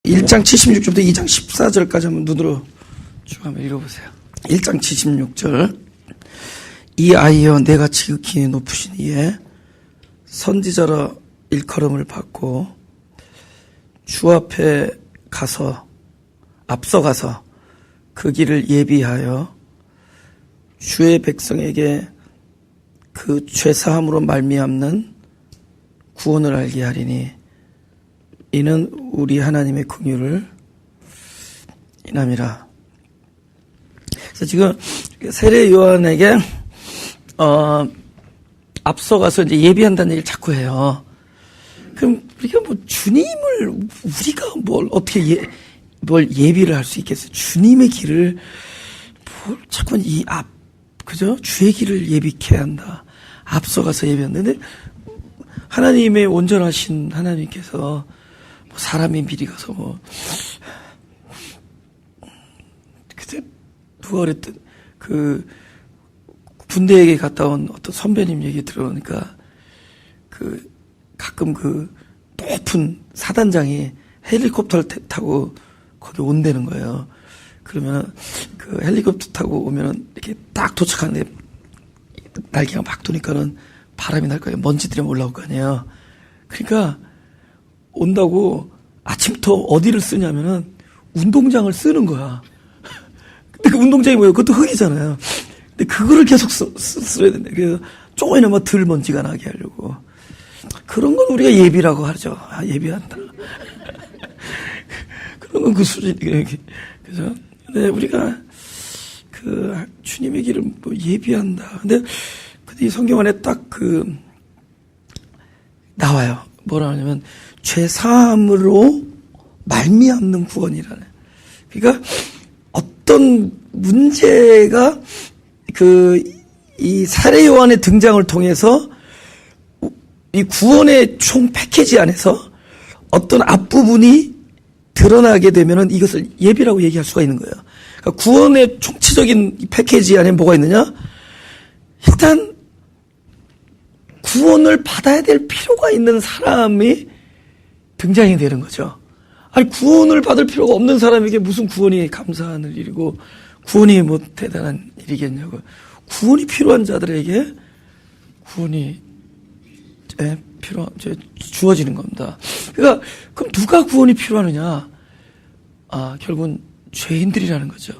1장 76절부터 2장 14절까지 한번 눈으로 쭉 한번 읽어보세요. 1장 76절. 이 아이여 내가 지극히 높으신 이에 선지자라 일컬음을 받고 주 앞에 앞서가서 그 길을 예비하여 주의 백성에게 그 죄사함으로 말미암는 구원을 알게 하리니 이는 우리 하나님의 긍휼을 인함이라. 그래서 지금 세례 요한에게 앞서가서 이제 예비한다는 얘기를 자꾸 해요. 그럼 우리가 뭐 주님을 우리가 뭘 예비를 할 수 있겠어요? 주님의 길을 자꾸 그죠? 주의 길을 예비케 한다. 앞서가서 예비한다. 근데 하나님의 온전하신 하나님께서 사람이 미리 가서 그때 누가 그랬든 군대에 갔다 온 어떤 선배님 얘기 들어보니까 가끔 높은 사단장이 헬리콥터를 타고 거기 온다는 거예요. 그러면 헬리콥터 타고 오면은 이렇게 딱 도착하는데 날개가 막 도니까는 바람이 날 거예요. 먼지들이 올라올 거 아니에요. 그러니까 온다고 아침부터 어디를 쓰냐면은 운동장을 쓰는 거야. 근데 그 운동장이 뭐예요? 그것도 흙이잖아요. 근데 그거를 계속 써야 된다. 그래서 조금이나마 덜 먼지가 나게 하려고. 그런 건 우리가 예비라고 하죠. 예비한다. 그런 건 그 수준이에요. 그죠? 근데 우리가 주님의 길을 예비한다. 근데 이 성경 안에 딱 나와요. 뭐라 하냐면 죄 사함으로 말미암는 구원이라네. 그러니까 어떤 문제가 이 사례 요한의 등장을 통해서 이 구원의 총 패키지 안에서 어떤 앞부분이 드러나게 되면은 이것을 예비라고 얘기할 수가 있는 거예요. 그러니까 구원의 총체적인 패키지 안에 뭐가 있느냐? 일단 구원을 받아야 될 필요가 있는 사람이 등장이 되는 거죠. 아니 구원을 받을 필요가 없는 사람에게 무슨 구원이 감사하는 일이고 구원이 뭐 대단한 일이겠냐고. 구원이 필요한 자들에게 구원이 주어지는 겁니다. 그러니까 그럼 누가 구원이 필요하느냐? 결국은 죄인들이라는 거죠.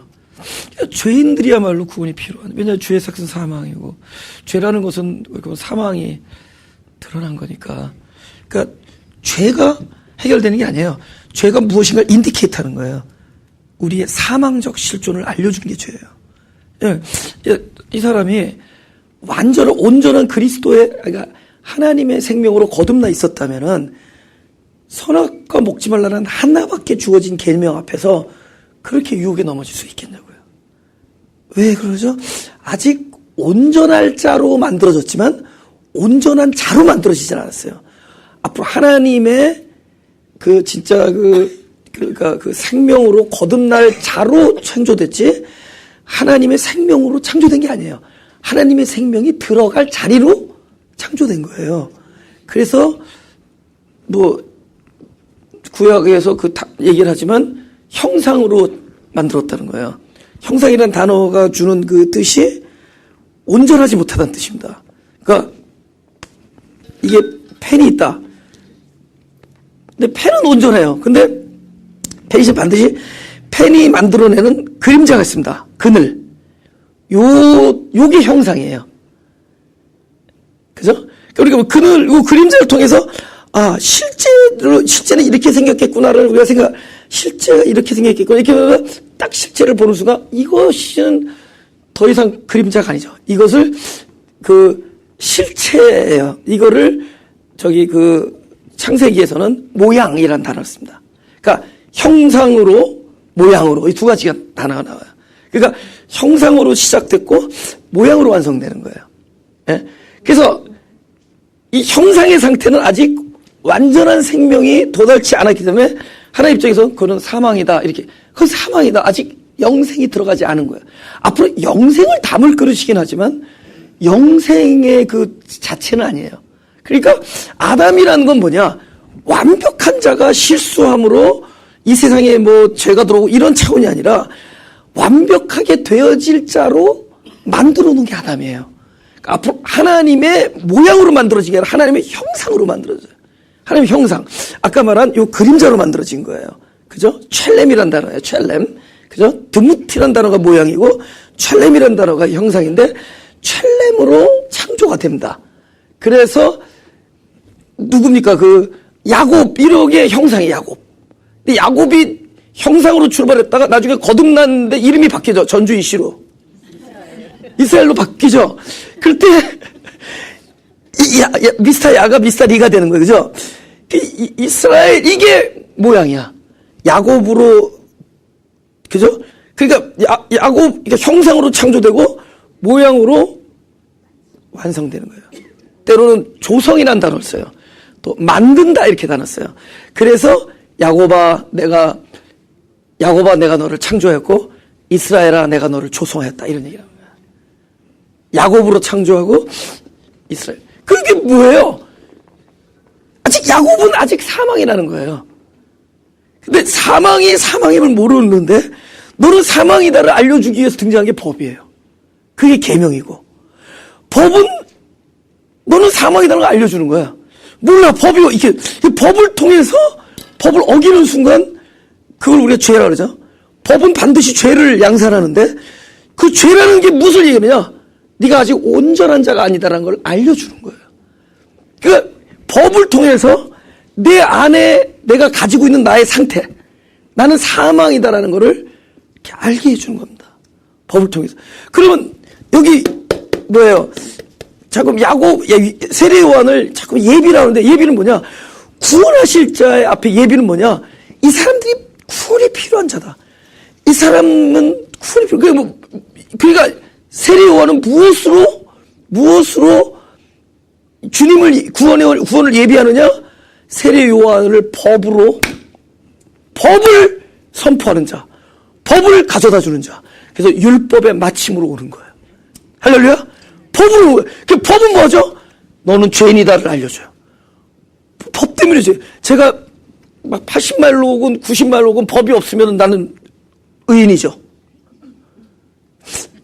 그러니까 죄인들이야말로 구원이 필요한. 왜냐하면 죄의 삭은 사망이고 죄라는 것은 사망이 드러난 거니까. 그러니까 죄가 해결되는 게 아니에요. 죄가 무엇인가 인디케이트하는 거예요. 우리의 사망적 실존을 알려주는 게 죄예요. 이 사람이 온전한 그리스도의, 그러니까 하나님의 생명으로 거듭나 있었다면은 선악과 먹지 말라는 하나밖에 주어진 계명 앞에서 그렇게 유혹에 넘어질 수 있겠냐고요. 왜 그러죠? 아직 온전할 자로 만들어졌지만 온전한 자로 만들어지진 않았어요. 앞으로 하나님의 진짜 생명으로 거듭날 자로 창조됐지 하나님의 생명으로 창조된 게 아니에요. 하나님의 생명이 들어갈 자리로 창조된 거예요. 그래서 구약에서 얘기를 하지만 형상으로 만들었다는 거예요. 형상이라는 단어가 주는 그 뜻이 온전하지 못하다는 뜻입니다. 그러니까 이게 펜이 있다. 근데 펜은 온전해요. 근데 펜이 반드시 펜이 만들어내는 그림자가 있습니다. 그늘. 요게 형상이에요. 그죠? 그러니까 요 그림자를 통해서 실제는 이렇게 생겼겠구나를 우리가 실제가 이렇게 생겼겠구나. 이렇게 보면 딱 실제를 보는 순간 이것은 더 이상 그림자가 아니죠. 이것을 실체예요. 이거를 창세기에서는 모양이라는 단어를 씁니다. 그러니까 형상으로 모양으로 이 두 가지가 단어가 나와요. 그러니까 형상으로 시작됐고 모양으로 완성되는 거예요. 예? 그래서 이 형상의 상태는 아직 완전한 생명이 도달치 않았기 때문에 하나님 입장에서 그거는 사망이다. 이렇게. 그건 사망이다. 아직 영생이 들어가지 않은 거예요. 앞으로 영생을 담을 그릇이긴 하지만 영생의 자체는 아니에요. 그러니까 아담이라는 건 뭐냐? 완벽한 자가 실수함으로 이 세상에 뭐 죄가 들어오고 이런 차원이 아니라 완벽하게 되어질 자로 만들어 놓은 게 아담이에요. 그러니까 앞으로 하나님의 모양으로 만들어지게 아니라 하나님의 형상으로 만들어져요. 하나님의 형상. 아까 말한 요 그림자로 만들어진 거예요. 그죠? 첼렘이란 단어예요. 첼렘. 그죠? 드무티란 단어가 모양이고 첼렘이란 단어가 형상인데 첼렘으로 창조가 됩니다. 그래서 누굽니까? 그 야곱 1억의 형상이 야곱. 근데 야곱이 형상으로 출발했다가 나중에 거듭났는데 이름이 바뀌죠. 전주 이시로. 이스라엘로 바뀌죠. 그럴 때 미스터 야가 미스터 리가 되는 거예요. 그죠? 이스라엘 이게 모양이야. 야곱으로 그죠? 그러니까 야곱 그러니까 형상으로 창조되고 모양으로 완성되는 거예요. 때로는 조성이라는 단어를 써요. 또 만든다 이렇게 단어 써요. 그래서 야곱아 내가 너를 창조했고 이스라엘아 내가 너를 조성했다 이런 얘기를 합니다. 야곱으로 창조하고 이스라엘. 그게 뭐예요? 야곱은 아직 사망이라는 거예요. 근데 사망이 사망임을 모르는데 너는 사망이다를 알려주기 위해서 등장한 게 법이에요. 그게 계명이고 법은 너는 사망이다는 걸 알려주는 거야. 몰라. 법이 이렇게 법을 통해서 법을 어기는 순간 그걸 우리가 죄라고 그러죠. 법은 반드시 죄를 양산하는데 그 죄라는 게 무슨 얘기냐? 네가 아직 온전한 자가 아니다라는 걸 알려주는 거예요. 그러니까 법을 통해서 내 안에 내가 가지고 있는 나의 상태, 나는 사망이다라는 거를 이렇게 알게 해주는 겁니다. 법을 통해서. 그러면 여기 뭐예요? 자꾸 야곱 세례 요한을 자꾸 예비라는데 예비는 뭐냐? 구원하실 자의 앞에 예비는 뭐냐? 이 사람들이 구원이 필요한 자다. 이 사람은 구원이 필요. 그러니까 세례 요한은 무엇으로 주님을 구원을 예비하느냐? 세례 요한을 법을 선포하는 자, 법을 가져다 주는 자. 그래서 율법의 마침으로 오는 거예요. 할렐루야. 법으로. 그 법은 뭐죠? 너는 죄인이다를 알려줘요. 법 때문이죠. 제가 막 80마일로 오건 90마일로 오건 법이 없으면 나는 의인이죠.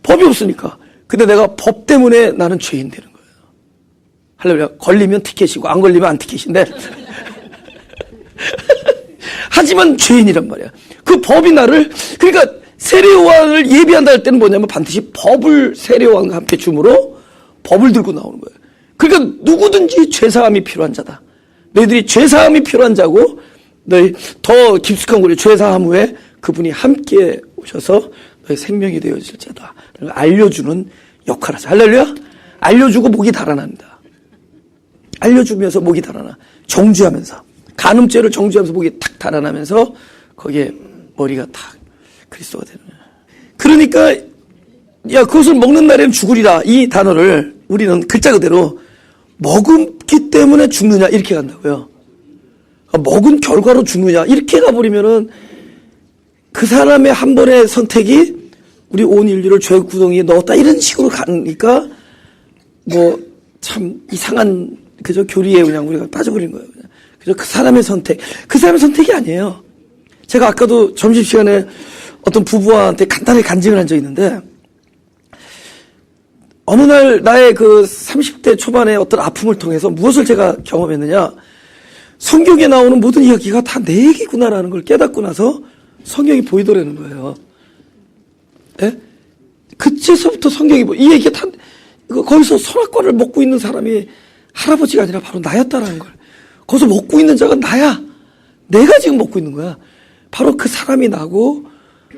법이 없으니까. 근데 내가 법 때문에 나는 죄인 되는 거예요. 할렐루야. 걸리면 티켓이고 안 걸리면 안 티켓인데 하지만 죄인이란 말이야. 그 법이 나를 그러니까 세례요한을 예비한다 할 때는 뭐냐면 반드시 법을 세례요한과 함께 주므로 법을 들고 나오는 거예요. 그러니까 누구든지 죄사함이 필요한 자다. 너희들이 죄사함이 필요한 자고 너희 더 깊숙한 곳에 죄사함 후에 그분이 함께 오셔서 너희 생명이 되어질 자다. 알려주는 역할을 하죠. 할렐루야. 알려주고 목이 달아납니다. 알려주면서 목이 달아나. 정죄하면서 간음죄를 정죄하면서 목이 탁 달아나면서 거기에 머리가 탁 그리스도가 되는 거예요. 그러니까 그것을 먹는 날에는 죽으리라 이 단어를 우리는 글자 그대로 먹기 때문에 죽느냐 이렇게 간다고요. 먹은 결과로 죽느냐 이렇게 가버리면은 그 사람의 한 번의 선택이 우리 온 인류를 죄 구덩이에 넣었다 이런 식으로 가니까 뭐 참 이상한 그저 교리에 그냥 우리가 빠져버린 거예요. 그래서 그 사람의 선택이 아니에요. 제가 아까도 점심시간에 어떤 부부한테 간단히 간증을 한 적이 있는데 어느 날 나의 그 30대 초반의 어떤 아픔을 통해서 무엇을 제가 경험했느냐, 성경에 나오는 모든 이야기가 다 내 얘기구나라는 걸 깨닫고 나서 성경이 보이더라는 거예요. 예? 그때서부터 성경이 이 얘기가 다 거기서 선악과를 먹고 있는 사람이 할아버지가 아니라 바로 나였다라는 걸. 거기서 먹고 있는 자가 나야. 내가 지금 먹고 있는 거야. 바로 그 사람이 나고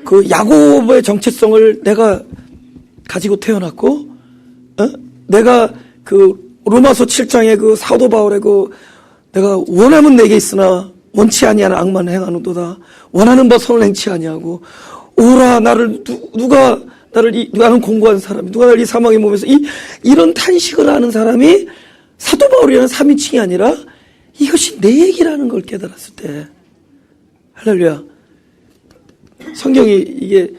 그 야곱의 정체성을 내가 가지고 태어났고, 내가 그 로마서 7장의 그 사도 바울의 그 내가 원함은 내게 있으나 원치 아니하는 악만 행하는도다. 원하는 바 선을 행치 아니하고 오라 나를 누가 나는 공고한 사람이 누가 나를 이 사망의 몸에서 이런 탄식을 하는 사람이 사도 바울이라는 3인칭이 아니라 이것이 내 얘기라는 걸 깨달았을 때 할렐루야 성경이 이게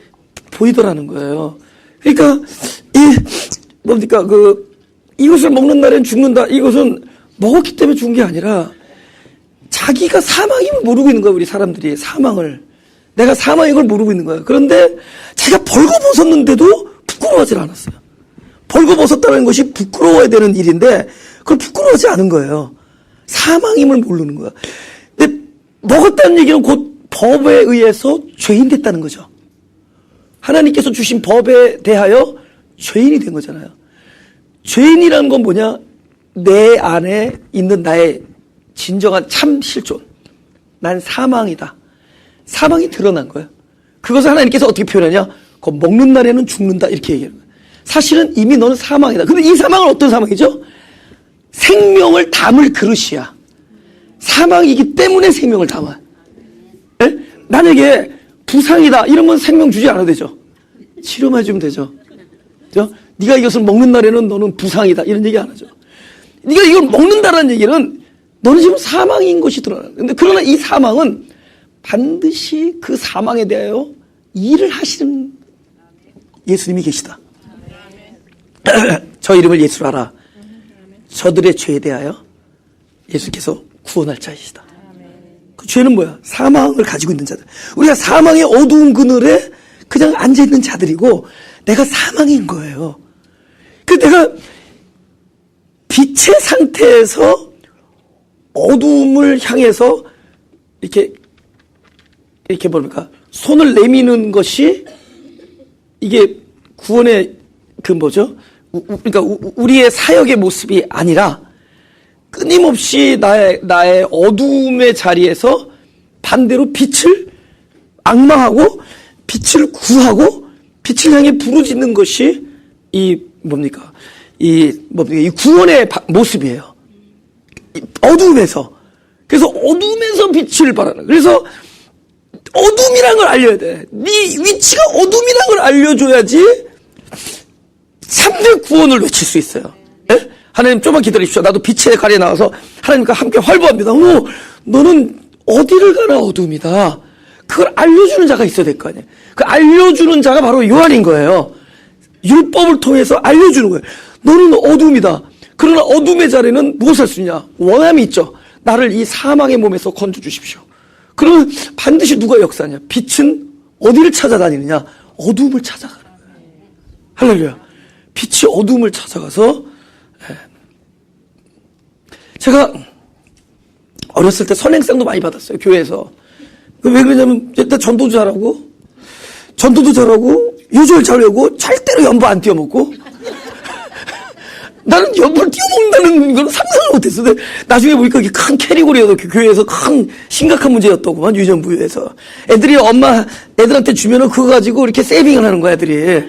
보이더라는 거예요. 그러니까 뭡니까 이것을 먹는 날엔 죽는다. 이것은 먹었기 때문에 죽은 게 아니라 자기가 사망임을 모르고 있는 거야, 우리 사람들이. 사망을. 내가 사망인 걸 모르고 있는 거야. 그런데 자기가 벌거벗었는데도 부끄러워하지 않았어요. 벌거벗었다는 것이 부끄러워야 되는 일인데 그걸 부끄러워하지 않은 거예요. 사망임을 모르는 거야. 근데 먹었다는 얘기는 곧 법에 의해서 죄인 됐다는 거죠. 하나님께서 주신 법에 대하여 죄인이 된 거잖아요. 죄인이라는 건 뭐냐? 내 안에 있는 나의 진정한 참 실존. 난 사망이다. 사망이 드러난 거예요. 그것을 하나님께서 어떻게 표현하냐? 그거 먹는 날에는 죽는다 이렇게 얘기하는 거예요. 사실은 이미 너는 사망이다. 근데 이 사망은 어떤 사망이죠? 생명을 담을 그릇이야. 사망이기 때문에 생명을 담아. 에? 만약에 부상이다 이러면 생명 주지 않아도 되죠. 치료만 해주면 되죠. 그죠? 네가 이것을 먹는 날에는 너는 부상이다 이런 얘기 안 하죠. 네가 이걸 먹는다라는 얘기는 너는 지금 사망인 것이 드러나. 근데 그러나 이 사망은 반드시 그 사망에 대하여 일을 하시는 예수님이 계시다. 저 이름을 예수로 하라. 저들의 죄에 대하여 예수께서 구원할 자이시다. 그 죄는 뭐야? 사망을 가지고 있는 자들. 우리가 사망의 어두운 그늘에 그냥 앉아있는 자들이고 내가 사망인 거예요. 그 내가 빛의 상태에서 어두움을 향해서 이렇게 뭡니까? 손을 내미는 것이 이게 구원의 그 뭐죠? 그러니까 우리의 사역의 모습이 아니라 끊임없이 나의 어두움의 자리에서 반대로 빛을 앙망하고 빛을 구하고 빛을 향해 부르짖는 것이 이 구원의 모습이에요. 어두움에서. 그래서 어두움에서 빛을 발하는. 그래서 어둠이란 걸 알려야 돼. 네 위치가 어둠이란 걸 알려줘야지 참된 구원을 외칠 수 있어요. 예? 하나님 좀만 기다리십시오. 나도 빛의 가리에 나와서 하나님과 함께 활보합니다. 너는 어디를 가나 어둠이다. 그걸 알려주는 자가 있어야 될 거 아니에요. 그 알려주는 자가 바로 요한인 거예요. 율법을 통해서 알려주는 거예요. 너는 어둠이다. 그러나 어둠의 자리는 무엇을 할 수 있냐? 원함이 있죠. 나를 이 사망의 몸에서 건져주십시오. 그러면 반드시 누가 역사하냐? 빛은 어디를 찾아다니느냐? 어둠을 찾아가는 거예요. 할렐루야. 빛이 어둠을 찾아가서, 제가 어렸을 때 선행상도 많이 받았어요. 교회에서. 왜 그러냐면 일단 전도도 잘하고 요절 잘하고 절대로 연보 안 띄워먹고 나는 연보를 띄워먹는다는 걸 상상을 못했어. 근데 나중에 보니까 이게 큰 캐리고리여서 교회에서 큰 심각한 문제였더구만. 유전부에서 애들이 애들한테 주면은 그거 가지고 이렇게 세이빙을 하는 거야 애들이.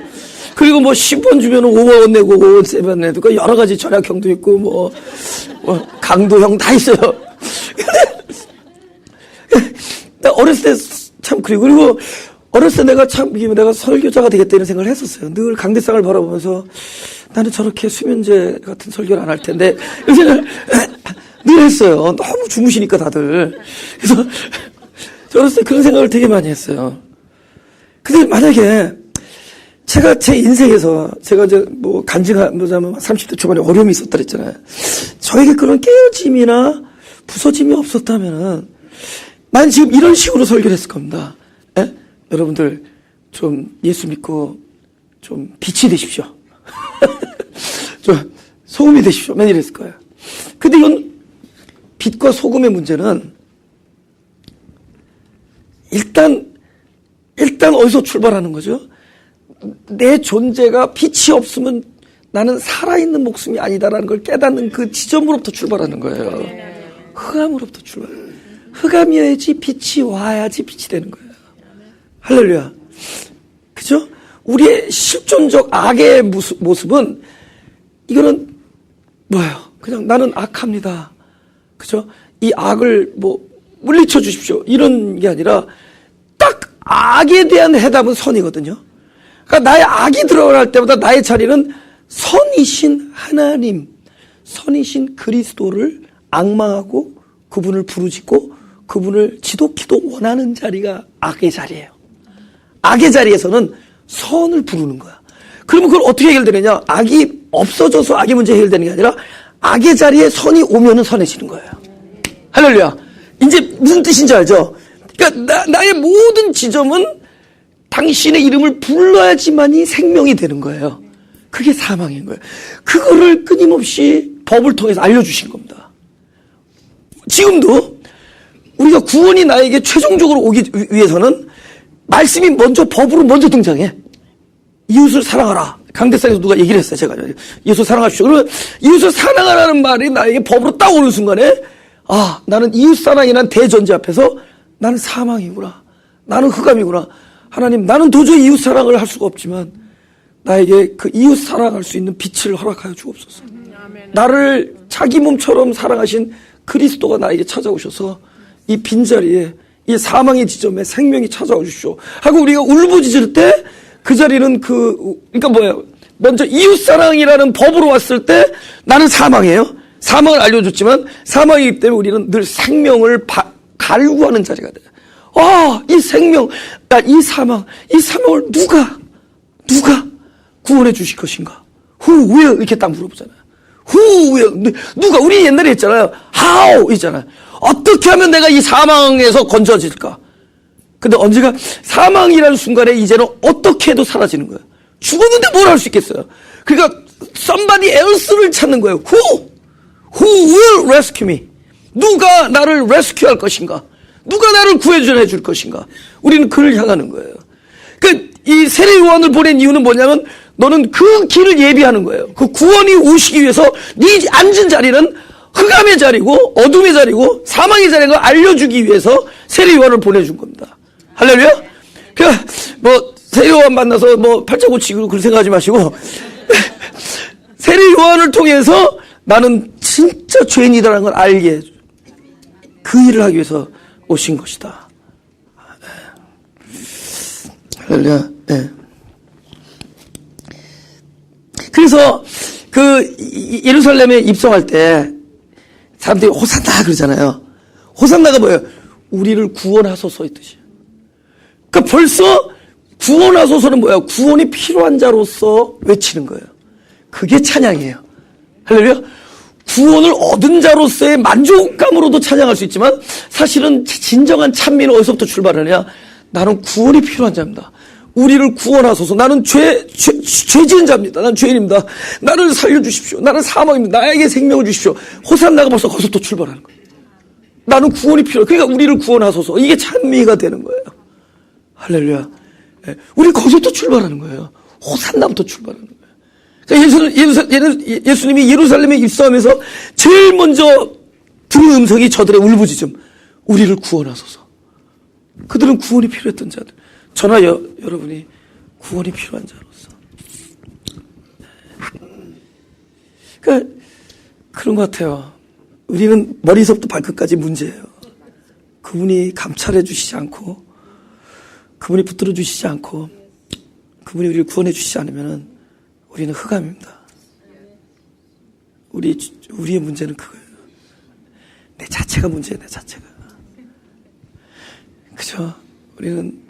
그리고 10원 주면은 5원 내고 5원 세이빙 내고 여러 가지 절약형도 있고 뭐 강도형 다 있어요. 근데 어렸을 때 참 그리고 어렸을 때 내가 설교자가 되겠다 이런 생각을 했었어요. 늘 강대상을 바라보면서 나는 저렇게 수면제 같은 설교를 안 할 텐데 이런 생각을 늘 했어요. 너무 주무시니까 다들. 그래서 어렸을 때 그런 생각을 되게 많이 했어요. 근데 만약에 제가 제 인생에서 제가 이제 간증하자면 30대 초반에 어려움이 있었다 그랬잖아요. 저에게 그런 깨어짐이나 부서짐이 없었다면은 난 지금 이런 식으로 설교를 했을 겁니다. 에? 여러분들 좀 예수 믿고 좀 빛이 되십시오. 좀 소금이 되십시오. 맨 이랬을 거예요. 근데 이건 빛과 소금의 문제는 일단 어디서 출발하는 거죠? 내 존재가 빛이 없으면 나는 살아있는 목숨이 아니다라는 걸 깨닫는 그 지점으로부터 출발하는 거예요. 흑암으로부터 출발해요. 흑암이어야지 빛이 와야지 빛이 되는 거예요. 할렐루야. 그죠? 우리의 실존적 악의 모습은 이거는 뭐예요? 그냥 나는 악합니다. 그죠? 이 악을 물리쳐 주십시오. 이런 게 아니라 딱 악에 대한 해답은 선이거든요. 그러니까 나의 악이 들어갈 때마다 나의 자리는 선이신 하나님, 선이신 그리스도를 앙망하고 그분을 부르짖고 그분을 지독히도 원하는 자리가 악의 자리예요. 악의 자리에서는 선을 부르는 거야. 그러면 그걸 어떻게 해결되느냐? 악이 없어져서 악의 문제 해결되는 게 아니라 악의 자리에 선이 오면은 선해지는 거예요. 할렐루야. 이제 무슨 뜻인지 알죠? 그러니까 나의 모든 지점은 당신의 이름을 불러야지만이 생명이 되는 거예요. 그게 사망인 거예요. 그거를 끊임없이 법을 통해서 알려주신 겁니다. 지금도 우리가 구원이 나에게 최종적으로 오기 위해서는 말씀이 먼저 법으로 먼저 등장해. 이웃을 사랑하라. 강대상에서 누가 얘기를 했어요. 제가 이웃을 사랑하십시오. 그러면 이웃을 사랑하라는 말이 나에게 법으로 딱 오는 순간에 아, 나는 이웃 사랑이란 대전제 앞에서 나는 사망이구나. 나는 흑암이구나. 하나님, 나는 도저히 이웃 사랑을 할 수가 없지만 나에게 그 이웃 사랑할 수 있는 빛을 허락하여 주옵소서. 나를 자기 몸처럼 사랑하신 그리스도가 나에게 찾아오셔서 이 빈자리에 이 사망의 지점에 생명이 찾아와 주십시오 하고 우리가 울부짖을 때 그 자리는 그러니까 뭐예요? 먼저 이웃사랑이라는 법으로 왔을 때 나는 사망이에요. 사망을 알려줬지만 사망이기 때문에 우리는 늘 생명을 갈구하는 자리가 돼요. 이 생명, 이 사망을 누가 구원해 주실 것인가? Who will? 이렇게 딱 물어보잖아요. Who will? 누가? 우리 옛날에 했잖아요. How? 있잖아요. 어떻게 하면 내가 이 사망에서 건져질까? 근데 언제가 사망이라는 순간에 이제는 어떻게 해도 사라지는 거예요. 죽었는데 뭘 할 수 있겠어요? 그러니까 somebody else를 찾는 거예요. Who will rescue me? 누가 나를 rescue 할 것인가? 누가 나를 구해해 줄 것인가? 우리는 그를 향하는 거예요. 그러니까 이 세례 요한을 보낸 이유는 뭐냐면 너는 그 길을 예비하는 거예요. 그 구원이 오시기 위해서 네 앉은 자리는 흑암의 자리고 어둠의 자리고 사망의 자리인 걸 알려주기 위해서 세례 요한을 보내준 겁니다. 할렐루야? 그러니까 뭐 세례 요한 만나서 뭐 팔자 고치고 그런 생각하지 마시고 세례 요한을 통해서 나는 진짜 죄인이다라는 걸 알게 해줘. 그 일을 하기 위해서 오신 것이다. 할렐루야. 네. 그래서 그 예루살렘에 입성할 때 사람들이 호산나 그러잖아요. 호산나가 뭐예요? 우리를 구원하소서의 뜻이에요. 그러니까 벌써 구원하소서는 뭐야? 구원이 필요한 자로서 외치는 거예요. 그게 찬양이에요. 할렐루야. 구원을 얻은 자로서의 만족감으로도 찬양할 수 있지만 사실은 진정한 찬미는 어디서부터 출발하느냐? 나는 구원이 필요한 자입니다. 우리를 구원하소서. 나는 죄 지은 자입니다. 나는 죄인입니다. 나를 살려주십시오. 나는 사망입니다. 나에게 생명을 주십시오. 호산나가 벌써 거기서부터 출발하는 거예요. 나는 구원이 필요해. 그러니까 우리를 구원하소서. 이게 찬미가 되는 거예요. 할렐루야. 우리 거기서부터 출발하는 거예요. 호산나부터 출발하는 거예요. 그러니까 예수님이 예루살렘에 입성하면서 제일 먼저 들은 음성이 저들의 울부짖음. 우리를 구원하소서. 그들은 구원이 필요했던 자들. 저나 여러분이 구원이 필요한 자로서. 그러니까 그런 것 같아요. 우리는 머리서부터 발끝까지 문제예요. 그분이 감찰해 주시지 않고 그분이 붙들어 주시지 않고 그분이 우리를 구원해 주시지 않으면 우리는 흑암입니다. 우리의 문제는 그거예요. 내 자체가 문제예요. 내 자체가. 그죠? 우리는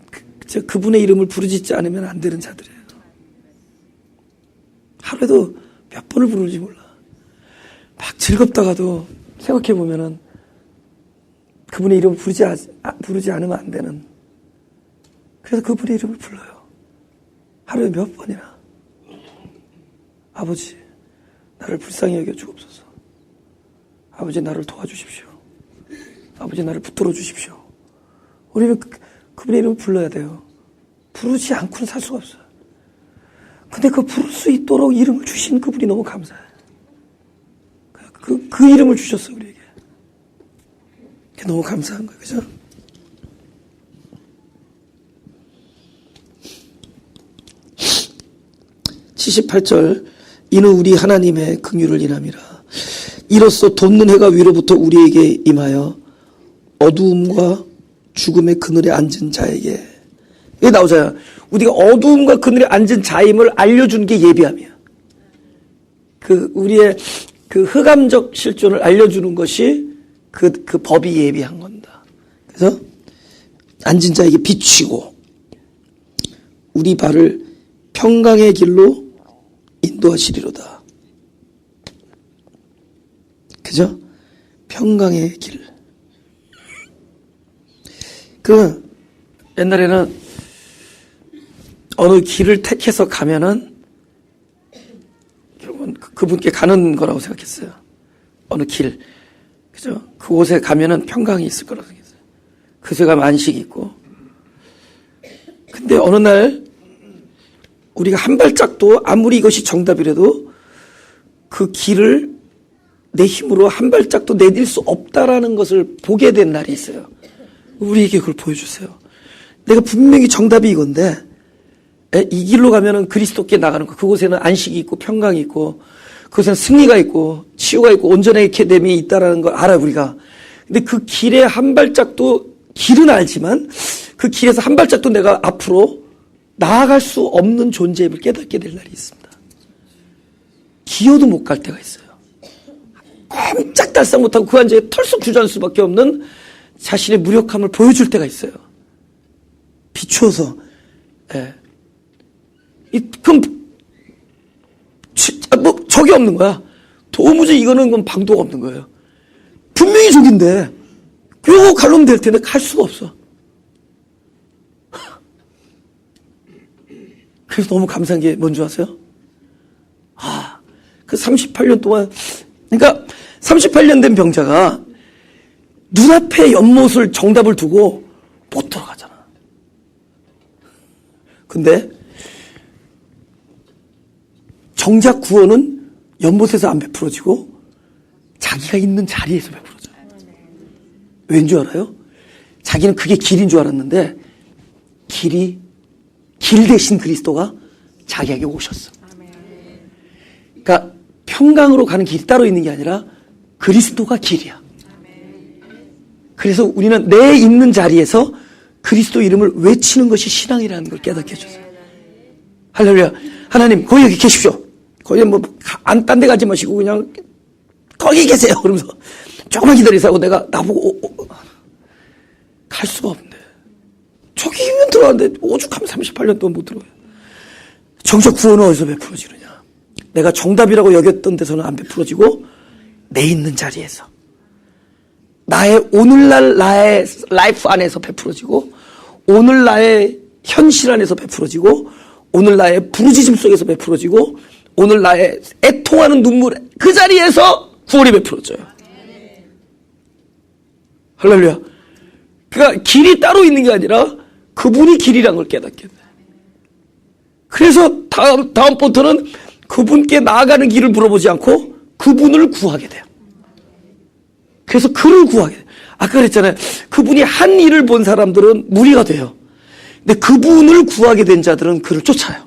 그분의 이름을 부르짖지 않으면 안 되는 자들이에요. 하루에도 몇 번을 부르는지 몰라. 막 즐겁다가도 생각해보면은 그분의 이름을 부르지 않으면 안 되는. 그래서 그분의 이름을 불러요. 하루에 몇 번이나. 아버지, 나를 불쌍히 여겨 주옵소서. 아버지, 나를 도와주십시오. 아버지, 나를 붙들어 주십시오. 우리는 그분의 이름을 불러야 돼요. 부르지 않고는 살 수가 없어요. 근데 그 부를 수 있도록 이름을 주신 그분이 너무 감사해요. 그 이름을 주셨어요, 우리에게. 그게 너무 감사한 거예요. 그죠? (78절) 이는 우리 하나님의 긍휼을 인함이라. 이로써 돋는 해가 위로부터 우리에게 임하여 어두움과 죽음의 그늘에 앉은 자에게. 이게 나오잖아요. 우리가 어두움과 그늘에 앉은 자임을 알려주는 게 예비함이에요. 우리의 흑암적 실존을 알려주는 것이 그 법이 예비한 겁니다. 그래서 앉은 자에게 비추고 우리 발을 평강의 길로 인도하시리로다. 그죠? 평강의 길. 옛날에는 어느 길을 택해서 가면은 여러분 그분께 가는 거라고 생각했어요. 어느 길, 그죠? 그곳에 가면은 평강이 있을 거라고 생각했어요. 그곳에 가면 안식이 있고. 근데 어느 날 우리가 한 발짝도 아무리 이것이 정답이라도 그 길을 내 힘으로 한 발짝도 내딜 수 없다라는 것을 보게 된 날이 있어요. 우리에게 그걸 보여주세요. 내가 분명히 정답이 이건데 이 길로 가면은 그리스도께 나가는 거, 그곳에는 안식이 있고 평강이 있고 그곳에는 승리가 있고 치유가 있고 온전하게 됨이 있다라는 걸 알아요, 우리가. 근데 그 길에 한 발짝도, 길은 알지만 그 길에서 한 발짝도 내가 앞으로 나아갈 수 없는 존재임을 깨닫게 될 날이 있습니다. 기어도 못 갈 때가 있어요. 꼼짝달싹 못하고 그 앉아에 털썩 주저앉을 수밖에 없는 자신의 무력함을 보여줄 때가 있어요. 비추어서. 예. 그럼 뭐 적이 없는 거야. 도무지 이거는 그건 방도가 없는 거예요. 분명히 적인데 요 갈로면 될 텐데 갈 수가 없어. 그래서 너무 감사한 게 뭔지 아세요? 그 38년 동안, 그러니까 38년 된 병자가 눈앞에 연못을 정답을 두고 못 돌아가잖아. 근데 정작 구원은 연못에서 안 베풀어지고 자기가 있는 자리에서 베풀어져요. 왠 줄 알아요? 자기는 그게 길인 줄 알았는데 길 대신 그리스도가 자기에게 오셨어. 그러니까 평강으로 가는 길이 따로 있는 게 아니라 그리스도가 길이야. 그래서 우리는 내 있는 자리에서 그리스도 이름을 외치는 것이 신앙이라는 걸 깨닫게 해줬어요. 할렐루야. 하나님 거기 여기 계십시오. 거기 딴 데 가지 마시고 그냥 거기 계세요. 그러면서 조금만 기다리세요. 내가 나보고 갈 수가 없는데 저기면 들어왔는데 오죽하면 38년 동안 못 들어와요. 정작 구원은 어디서 베풀어지느냐. 내가 정답이라고 여겼던 데서는 안 베풀어지고 내 있는 자리에서 나의 오늘날 나의 라이프 안에서 베풀어지고 오늘 나의 현실 안에서 베풀어지고 오늘 나의 부르짖음 속에서 베풀어지고 오늘 나의 애통하는 눈물 그 자리에서 구원이 베풀어져요. 할렐루야. 그러니까 길이 따로 있는 게 아니라 그분이 길이란 걸 깨닫게 돼. 그래서 다음부터는 그분께 나아가는 길을 물어보지 않고 그분을 구하게 돼요. 그래서 그를 구하게 돼요. 아까 그랬잖아요. 그분이 한 일을 본 사람들은 무리가 돼요. 근데 그분을 구하게 된 자들은 그를 쫓아요.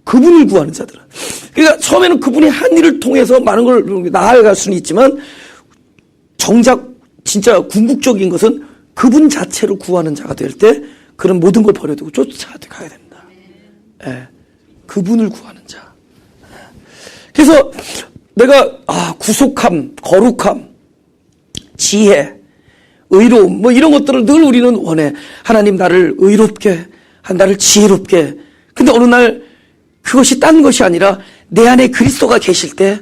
그분을 구하는 자들은. 그러니까 처음에는 그분이 한 일을 통해서 많은 걸 나아갈 수는 있지만 정작 진짜 궁극적인 것은 그분 자체를 구하는 자가 될 때 그런 모든 걸 버려두고 쫓아가야 됩니다. 예. 그분을 구하는 자. 그래서 내가 구속함, 거룩함, 지혜, 의로움 뭐 이런 것들을 늘 우리는 원해. 하나님 나를 의롭게, 나를 지혜롭게. 근데 어느 날 그것이 딴 것이 아니라 내 안에 그리스도가 계실 때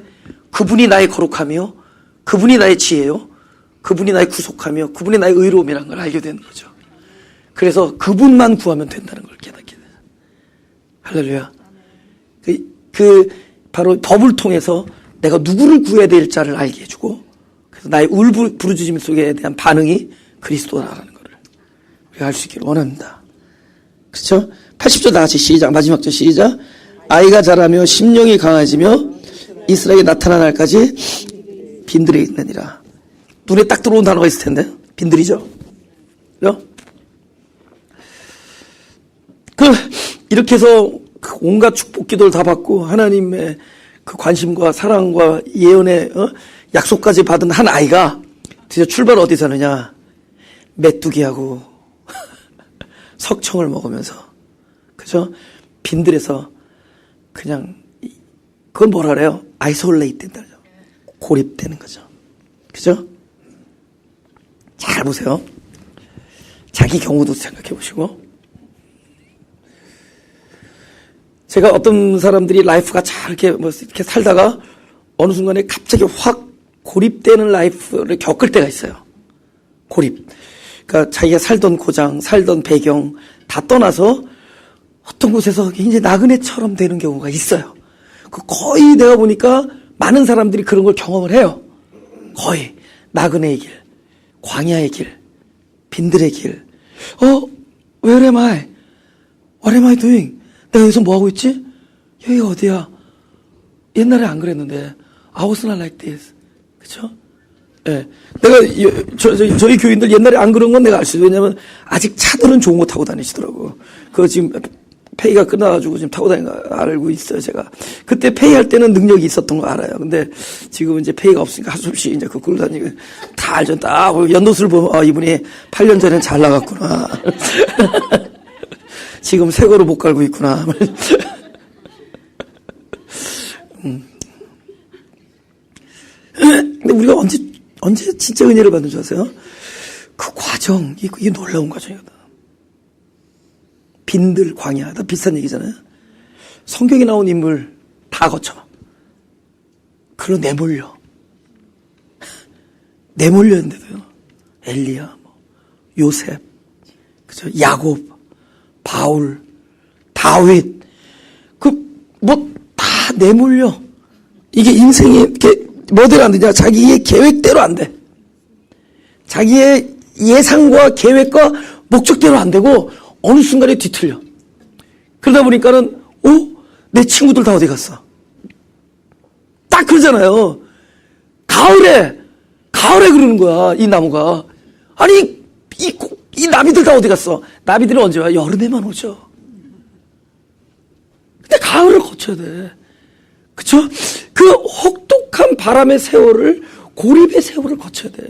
그분이 나의 거룩함이요, 그분이 나의 지혜요, 그분이 나의 구속함이요, 그분이 나의 의로움이라는 걸 알게 되는 거죠. 그래서 그분만 구하면 된다는 걸 깨닫게 돼요. 할렐루야. 바로 법을 통해서 내가 누구를 구해야 될지를 알게 해주고 그래서 나의 부르짖음 속에 대한 반응이 그리스도라는 것을 우리가 알 수 있기를 원합니다. 그렇죠? 80절 다 같이 시작. 마지막 절 시작. 아이가 자라며 심령이 강해지며 이스라엘에 나타난 날까지 빈들에 있느니라. 눈에 딱 들어온 단어가 있을 텐데 빈들이죠. 그죠? 이렇게 해서 온갖 축복 기도를 다 받고 하나님의 그 관심과 사랑과 예언의 약속까지 받은 한 아이가 드디어 출발 어디서 하느냐. 메뚜기하고 석청을 먹으면서, 그죠? 빈들에서 그냥 그건 뭐라 그래요? 아이솔레이트 된다. 고립되는 거죠. 그죠? 잘 보세요. 자기 경우도 생각해 보시고. 제가 어떤 사람들이 라이프가 잘 이렇게 살다가 어느 순간에 갑자기 확 고립되는 라이프를 겪을 때가 있어요. 고립. 그러니까 자기가 살던 고장, 살던 배경 다 떠나서 어떤 곳에서 이제 나그네처럼 되는 경우가 있어요. 거의 내가 보니까 많은 사람들이 그런 걸 경험을 해요. 거의 나그네의 길, 광야의 길, 빈들의 길. Where am I? What am I doing? 내가 여기서 뭐 하고 있지? 여기가 어디야? 옛날에 안 그랬는데 I was not like this. 그쵸? 예. 내가 저희 교인들 옛날에 안 그런 건 내가 알 수 있어요. 왜냐면 아직 차들은 좋은 거 타고 다니시더라고. 그거 지금 페이가 끝나가지고 지금 타고 다니는 거 알고 있어요, 제가. 그때 페이 할 때는 능력이 있었던 거 알아요. 근데 지금 이제 페이가 없으니까 한숨씩 이제 그거 끌고 다니고 다 알죠. 딱 연도수를 보면, 이분이 8년 전엔 잘 나갔구나. 지금 새 거로 못 갈고 있구나. 근데 우리가 언제 진짜 은혜를 받는 줄 아세요? 그 과정, 이게 놀라운 과정이거든. 빈들, 광야, 다 비슷한 얘기잖아요. 성경에 나온 인물 다 거쳐. 그로 내몰렸는데도요. 엘리야, 요셉, 그죠? 야곱, 바울, 다윗, 다 내몰려. 이게 인생이 이렇게 뭐대로 안 되냐? 자기의 계획대로 안 돼. 자기의 예상과 계획과 목적대로 안 되고 어느 순간에 뒤틀려. 그러다 보니까는 내 친구들 다 어디 갔어? 딱 그러잖아요. 가을에 그러는 거야, 이 나무가. 아니 이 나비들 다 어디 갔어? 나비들은 언제 와? 여름에만 오죠. 근데 가을을 거쳐야 돼. 그쵸? 그 혹독한 바람의 세월을, 고립의 세월을 거쳐야 돼.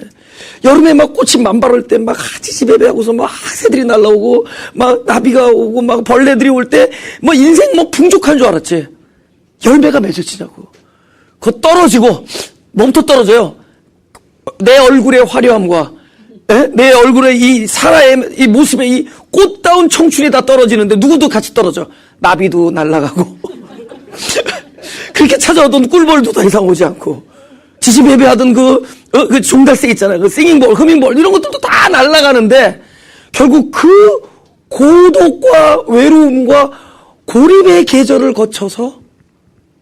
여름에 막 꽃이 만발할 때 막 하지지배배하고서 막 새들이 날라오고 막 나비가 오고 막 벌레들이 올 때 뭐 인생 뭐 풍족한 줄 알았지. 열매가 맺어지냐고. 그거 떨어지고 뭐부터 떨어져요? 내 얼굴의 화려함과 내 얼굴의 이 사라의 이 모습의 이 꽃다운 청춘이 다 떨어지는데 누구도 같이 떨어져. 나비도 날아가고 그렇게 찾아오던 꿀벌도 더 이상 오지 않고 지지배배하던 그 종달새 있잖아요. 그 싱잉볼, 흐밍볼 이런 것들도 다 날아가는데 결국 그 고독과 외로움과 고립의 계절을 거쳐서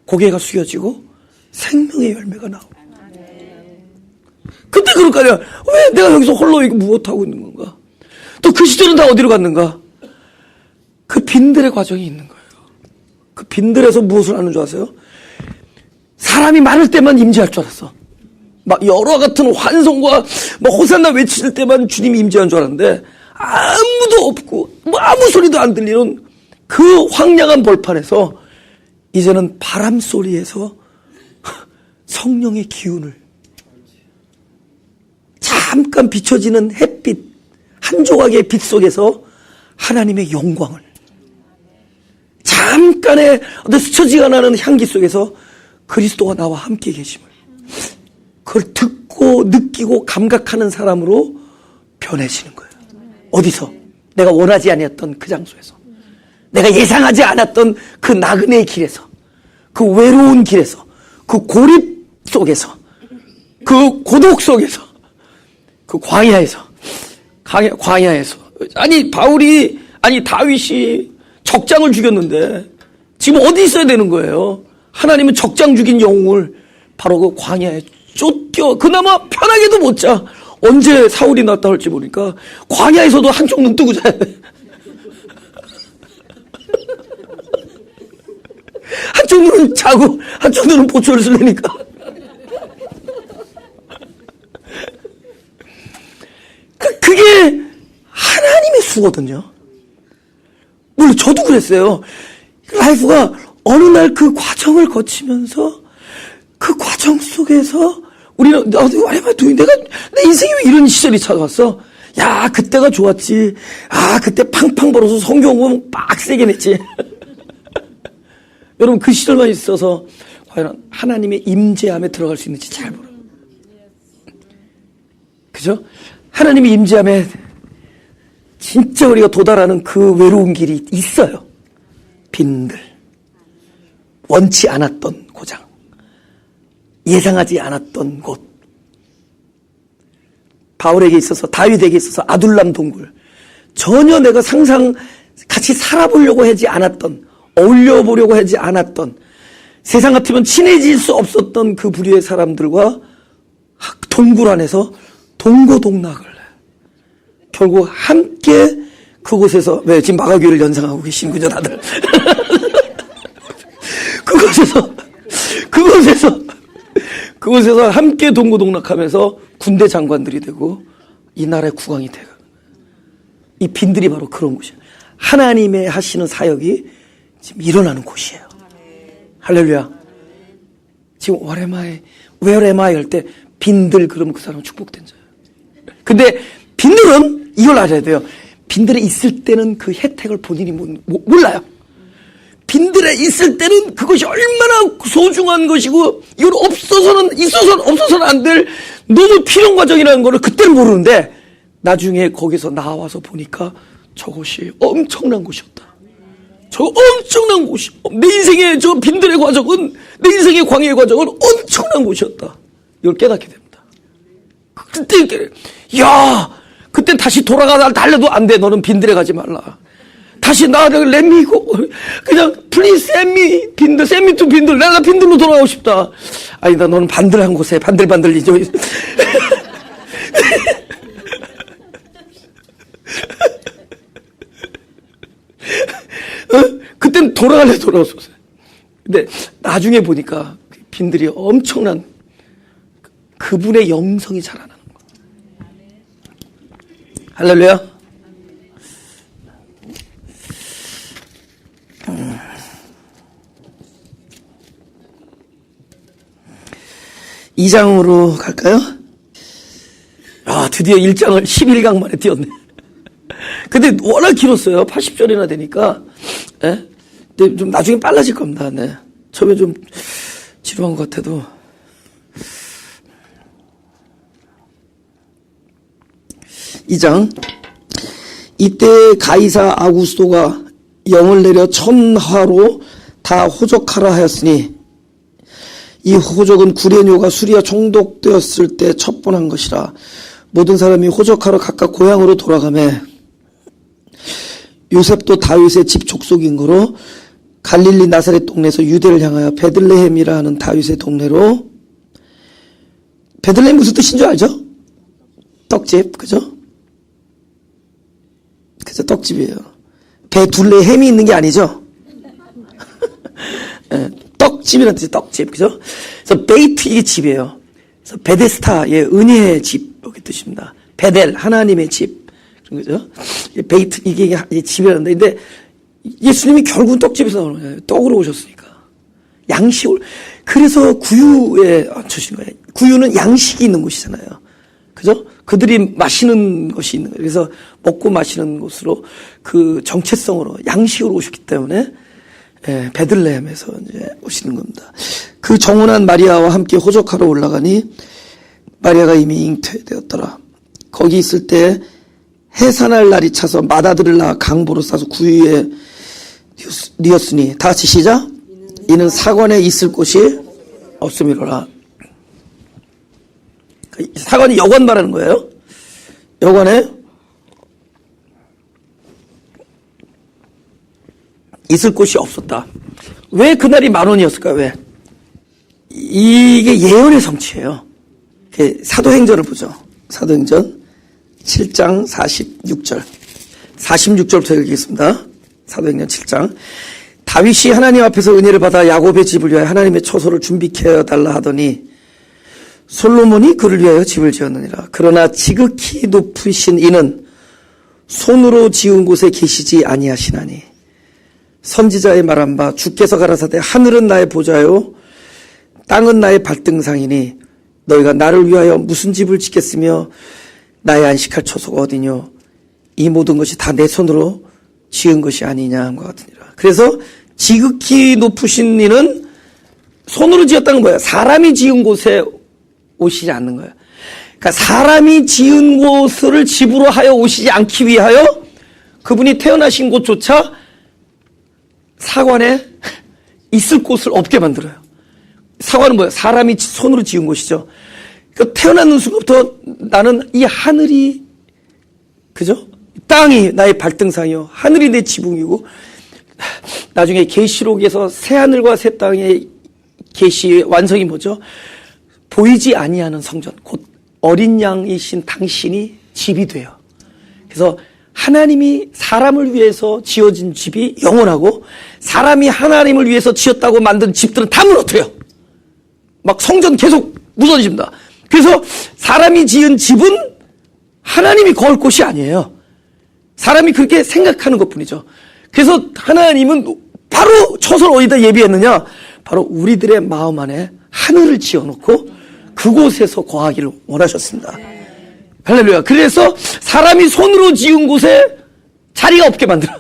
고개가 숙여지고 생명의 열매가 나오고. 그때 그럴 거 아니야. 왜 내가 여기서 홀로 이거 무엇하고 있는 건가? 또 그 시절은 다 어디로 갔는가? 그 빈들의 과정이 있는 거예요. 그 빈들에서 무엇을 하는 줄 아세요? 사람이 많을 때만 임재할 줄 알았어. 막 여러 같은 환성과 막 호산나 외칠 때만 주님이 임재한 줄 알았는데 아무도 없고 뭐 아무 소리도 안 들리는 그 황량한 벌판에서 이제는 바람 소리에서 성령의 기운을, 잠깐 비춰지는 햇빛 한 조각의 빛 속에서 하나님의 영광을, 잠깐의 어떤 스쳐지가 나는 향기 속에서 그리스도가 나와 함께 계심을, 그걸 듣고 느끼고 감각하는 사람으로 변해지는 거예요. 어디서? 내가 원하지 아니었던 그 장소에서, 내가 예상하지 않았던 그 나그네의 길에서, 그 외로운 길에서, 그 고립 속에서, 그 고독 속에서, 그 광야에서. 아니 다윗이 적장을 죽였는데 지금 어디 있어야 되는 거예요? 하나님은 적장 죽인 영웅을 바로 그 광야에 쫓겨, 그나마 편하게도 못 자. 언제 사울이 나타날지 모르니까 광야에서도 한쪽 눈 뜨고 자야 돼. 한쪽 눈은 자고 한쪽 눈은 보초를 쓰려니까. 그게 하나님의 수거든요. 물론 저도 그랬어요. 라이프가 어느 날 그 과정을 거치면서 그 과정 속에서 우리는 내가 내 인생에 왜 이런 시절이 찾아왔어? 야, 그때가 좋았지. 그때 팡팡 벌어서 성경 보면 빡세게 냈지. 여러분, 그 시절만 있어서 과연 하나님의 임재함에 들어갈 수 있는지 잘 모르요. 그죠? 하나님의 임재함에 진짜 우리가 도달하는 그 외로운 길이 있어요. 빈들, 원치 않았던 고장, 예상하지 않았던 곳. 바울에게 있어서, 다윗에게 있어서 아둘람 동굴. 전혀 내가 같이 살아보려고 하지 않았던, 어울려보려고 하지 않았던, 세상 같으면 친해질 수 없었던 그 부류의 사람들과 동굴 안에서 동고동락을 결국 함께 그곳에서, 왜 지금 마가교회를 연상하고 계시는군요 다들. 그곳에서 함께 동고동락하면서 군대 장관들이 되고 이 나라의 국왕이 되고, 이 빈들이 바로 그런 곳이에요. 하나님의 하시는 사역이 지금 일어나는 곳이에요. 할렐루야. 지금 where am I 할 때 빈들 그러면 그 사람은 축복된 자예요. 근데 빈들은 이걸 알아야 돼요. 빈들에 있을 때는 그 혜택을 본인이 몰라요. 빈들에 있을 때는 그것이 얼마나 소중한 것이고, 이건 없어서는 안 될 너무 필요한 과정이라는 거를 그때는 모르는데, 나중에 거기서 나와서 보니까 저것이 엄청난 곳이었다. 저 엄청난 곳이, 내 인생의 저 빈들의 과정은, 내 인생의 광야의 과정은 엄청난 곳이었다. 이걸 깨닫게 됩니다. 그때, 그때 다시 달려도 안 돼. 너는 빈들에 가지 말라. 다시 나를 렛미고, 그냥, please send me, send me to 빈들. 내가 빈들로 돌아가고 싶다. 아니다, 너는 반들한 곳에, 반들이죠. 그땐 돌아왔었어요. 근데 나중에 보니까 빈들이 엄청난 그분의 영성이 자라나는 거예요. 할렐루야. 2장으로 갈까요? 드디어 1장을 11강 만에 띄웠네. 근데 워낙 길었어요. 80절이나 되니까. 예? 근데 좀 나중에 빨라질 겁니다. 네. 처음에 좀 지루한 것 같아도. 이 장. 이때 가이사 아구스도가 영을 내려 천하로 다 호적하라 하였으니, 이 호적은 구레뇨가 수리아 총독되었을 때 첩본한 것이라. 모든 사람이 호적하러 각각 고향으로 돌아가매, 요셉도 다윗의 집 족속인 거로 갈릴리 나사렛 동네에서 유대를 향하여 베들레헴이라 하는 다윗의 동네로. 베들레헴 무슨 뜻인 줄 알죠? 떡집, 그죠? 떡집이에요. 베둘레헴이 있는 게 아니죠? 네, 떡집이라는 뜻이 떡집, 그죠? 그래서 베이트, 이게 집이에요. 그래서 베데스타의 은혜의 집, 이렇게 뜻입니다. 베델, 하나님의 집. 그죠? 베이트, 이게 집이라는데, 근데 예수님이 결국은 떡집에서 나오는 거예요. 떡으로 오셨으니까. 양식을, 그래서 구유에 주신 거예요. 구유는 양식이 있는 곳이잖아요. 그죠? 그들이 마시는 것이 있는 거예요. 그래서 먹고 마시는 곳으로 그 정체성으로 양식으로 오셨기 때문에, 베들레헴에서 이제 오시는 겁니다. 그 정혼한 마리아와 함께 호적하러 올라가니 마리아가 이미 잉태되었더라. 거기 있을 때 해산할 날이 차서 맏아들을 낳아 강보로 싸서 구유에 뉘었으니, 다 같이 시작. 이는 사관에 있을 곳이 없음이로라. 사관이 여관 말하는 거예요. 여관에 있을 곳이 없었다. 왜 그날이 10,000원이었을까요? 왜? 이게 예언의 성취예요. 사도행전을 보죠. 사도행전 7장 46절. 46절부터 읽겠습니다. 사도행전 7장. 다윗이 하나님 앞에서 은혜를 받아 야곱의 집을 위하여 하나님의 처소를 준비케 달라 하더니 솔로몬이 그를 위하여 집을 지었느니라. 그러나 지극히 높으신 이는 손으로 지은 곳에 계시지 아니하시나니, 선지자의 말한 바 주께서 가라사대 하늘은 나의 보좌요 땅은 나의 발등상이니 너희가 나를 위하여 무슨 집을 짓겠으며 나의 안식할 처소가 어디뇨. 이 모든 것이 다 내 손으로 지은 것이 아니냐 함과 같으니라. 그래서 지극히 높으신 이는 손으로 지었다는 거예요. 사람이 지은 곳에 오시지 않는 거예요. 그러니까 사람이 지은 곳을 집으로 하여 오시지 않기 위하여 그분이 태어나신 곳조차 사관에 있을 곳을 없게 만들어요. 사관은 뭐예요? 사람이 손으로 지은 곳이죠. 그러니까 태어나는 순간부터 나는 이 하늘이, 그죠? 땅이 나의 발등상이요, 하늘이 내 지붕이고, 나중에 계시록에서 새 하늘과 새 땅의 계시의 완성이 뭐죠? 보이지 아니하는 성전, 곧 어린 양이신 당신이 집이 돼요. 그래서 하나님이 사람을 위해서 지어진 집이 영원하고, 사람이 하나님을 위해서 지었다고 만든 집들은 다 무너뜨려요. 막 성전 계속 무너집니다. 그래서 사람이 지은 집은 하나님이 거할 곳이 아니에요. 사람이 그렇게 생각하는 것뿐이죠. 그래서 하나님은 바로 처소를 어디다 예비했느냐? 바로 우리들의 마음 안에 하늘을 지어놓고 그곳에서 거하기를 원하셨습니다. 할렐루야. 그래서 사람이 손으로 지은 곳에 자리가 없게 만들어.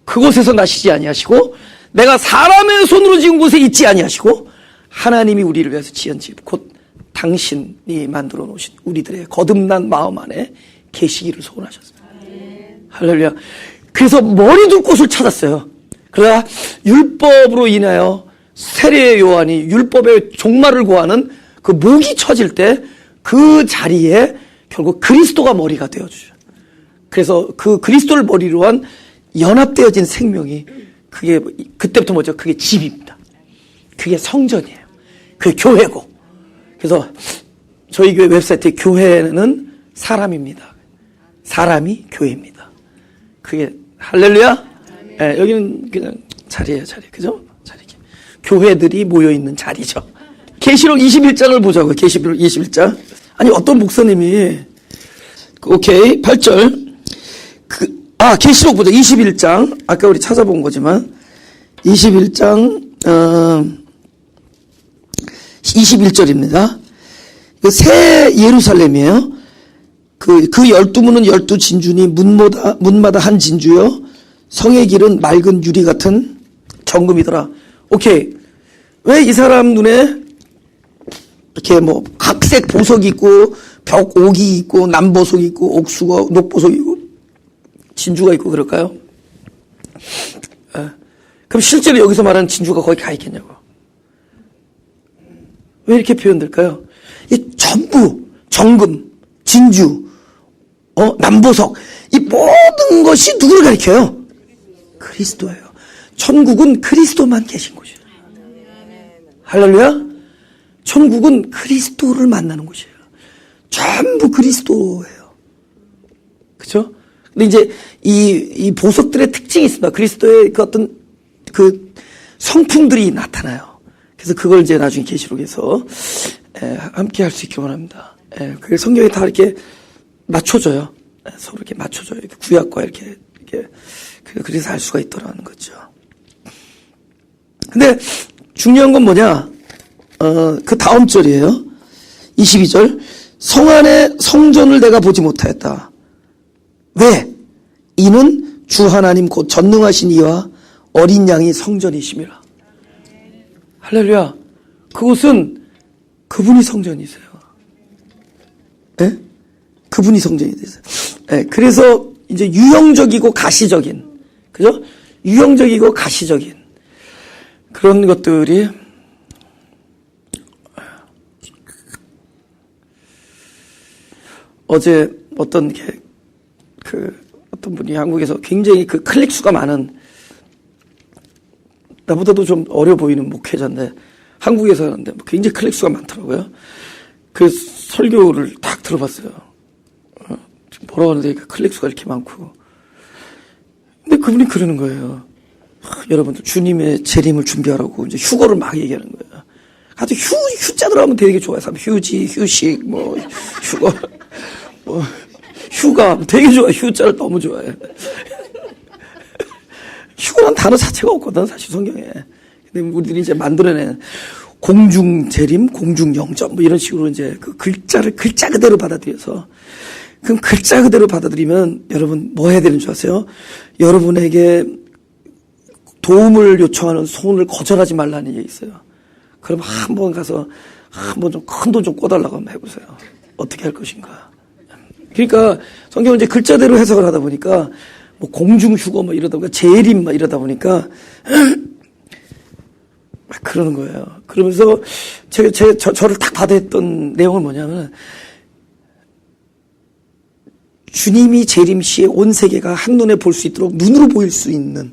그곳에서 나시지 아니하시고, 내가 사람의 손으로 지은 곳에 있지 아니하시고, 하나님이 우리를 위해서 지은 집, 곧 당신이 만들어 놓으신 우리들의 거듭난 마음 안에 계시기를 소원하셨습니다. 할렐루야. 그래서 머리 둘 곳을 찾았어요. 그러나 율법으로 인하여 세례 요한이 율법의 종말을 구하는 그 목이 쳐질 때 그 자리에 결국 그리스도가 머리가 되어주죠. 그래서 그 그리스도를 머리로 한 연합되어진 생명이, 그게 그때부터 뭐죠? 그게 집입니다. 그게 성전이에요. 그게 교회고. 그래서 저희 교회 웹사이트에 교회는 사람입니다. 사람이 교회입니다. 그게 할렐루야. 네, 여기는 그냥 자리예요, 자리. 그죠? 자리. 교회들이 모여 있는 자리죠. 계시록 21장을 보자고요. 계시록 21장. 아니, 어떤 목사님이, 오케이, 8절. 계시록 보자. 21장. 아까 우리 찾아본 거지만, 21장, 21절입니다. 새 예루살렘이에요. 그 12문은 12진주니 문마다 한 진주요. 성의 길은 맑은 유리 같은 정금이더라. 오케이. 왜 이 사람 눈에 이렇게 뭐 각색 보석이 있고 벽옥이 있고 남보석이 있고 옥수가 녹보석이 있고 진주가 있고 그럴까요? 그럼 실제로 여기서 말하는 진주가 거기 가 있겠냐고. 왜 이렇게 표현될까요? 이 전부 정금, 진주, 남보석, 이 모든 것이 누구를 가리켜요? 그리스도예요. 천국은 그리스도만 계신 곳이에요. 할렐루야. 천국은 그리스도를 만나는 곳이에요. 전부 그리스도예요. 그렇죠? 근데 이제 이 보석들의 특징이 있습니다. 그리스도의 그 어떤 그 성품들이 나타나요. 그래서 그걸 이제 나중에 계시록에서 함께 할 수 있기 원합니다. 그게 성경에 다 이렇게 맞춰줘요. 서로 이렇게 맞춰줘요. 이렇게 구약과 이렇게 그래서 알 수가 있더라는 거죠. 근데 중요한 건 뭐냐? 그 다음 절이에요. 22절. 성 안에 성전을 내가 보지 못하였다. 왜? 이는 주 하나님 곧 전능하신 이와 어린 양이 성전이심이라. 할렐루야. 그곳은 그분이 성전이세요. 예? 그분이 성전이 되세요. 예, 그래서 이제 유형적이고 가시적인, 그죠? 유형적이고 가시적인 그런 것들이 어제 어떤 분이 한국에서 굉장히 그 클릭 수가 많은, 나보다도 좀 어려 보이는 목회자인데 한국에서 하는데 굉장히 클릭 수가 많더라고요. 그 설교를 딱 들어봤어요. 뭐라고 하는데 클릭 수가 이렇게 많고. 근데 그분이 그러는 거예요. 여러분들 주님의 재림을 준비하라고 이제 휴거를 막 얘기하는 거예요. 아주 휴자 들어가면 되게 좋아요. 휴지, 휴식, 휴거, 휴가 되게 좋아요. 휴자를 너무 좋아해요. 휴거란 단어 자체가 없거든, 사실 성경에. 근데 우리들이 이제 만들어낸 공중 재림, 공중 영접 이런 식으로 이제 그 글자를 글자 그대로 받아들여서, 그럼 글자 그대로 받아들이면 여러분 뭐 해야 되는 줄 아세요? 여러분에게 도움을 요청하는 손을 거절하지 말라는 얘기 있어요. 그럼 한번 가서 한번 좀 큰 돈 좀 꿔달라고 한번 해보세요. 어떻게 할 것인가. 그러니까 성경은 이제 글자대로 해석을 하다 보니까 뭐 공중휴거 이러다 보니까 재림 이러다 보니까 막 그러는 거예요. 그러면서 저를 딱 받아했던 내용은 뭐냐면, 주님이 재림시에 온 세계가 한눈에 볼 수 있도록 눈으로 보일 수 있는,